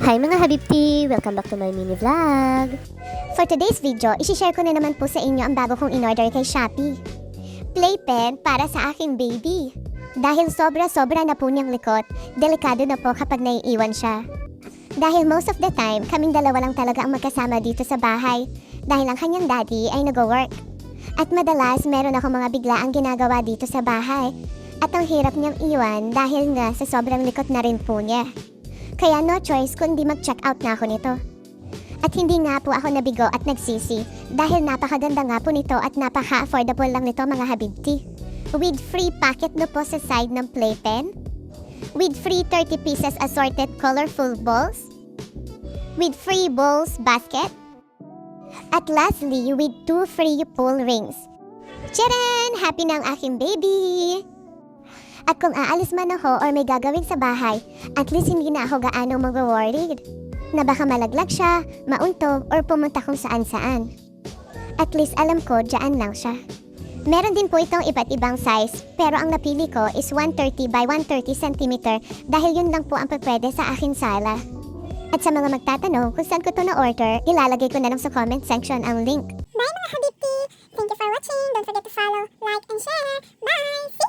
Hi mga Habibti! Welcome back to my mini vlog! For today's video, isi-share ko na naman po sa inyo ang bago kong in-order kay Shopee. Playpen para sa aking baby. Dahil sobra-sobra na po niyang likot, delikado na po kapag naiiwan siya. Dahil most of the time, kaming dalawa lang talaga ang magkasama dito sa bahay. Dahil ang kanyang daddy ay nag-work. At madalas, meron ako mga biglaang ginagawa dito sa bahay. At ang hirap niyang iwan dahil nga sa sobrang likot na rin po niya. Kaya no choice kundi mag-check out na ako nito. At hindi nga po ako nabigo at nagsisi dahil napakaganda nga po nito at napaka-affordable lang nito mga Habibti. With free packet no po sa side ng playpen. With free 30 pieces assorted colorful balls. With free balls basket. At lastly, with 2 free pull rings. Tcharan! Happy na ang aking baby! At kung aalis man ako or may gagawin sa bahay, at least hindi na ako gaano mag-worried na baka malaglag siya, mauntog, or pumunta kung saan-saan. At least alam ko, dyan lang siya. Meron din po itong iba't ibang size, pero ang napili ko is 130 by 130 cm dahil yun lang po ang pwede sa akin sala. At sa mga magtatanong kung saan ko to na-order, ilalagay ko na lang sa comment section ang link. Bye mga Habibti! Thank you for watching! Don't forget to follow, like, and share! Bye!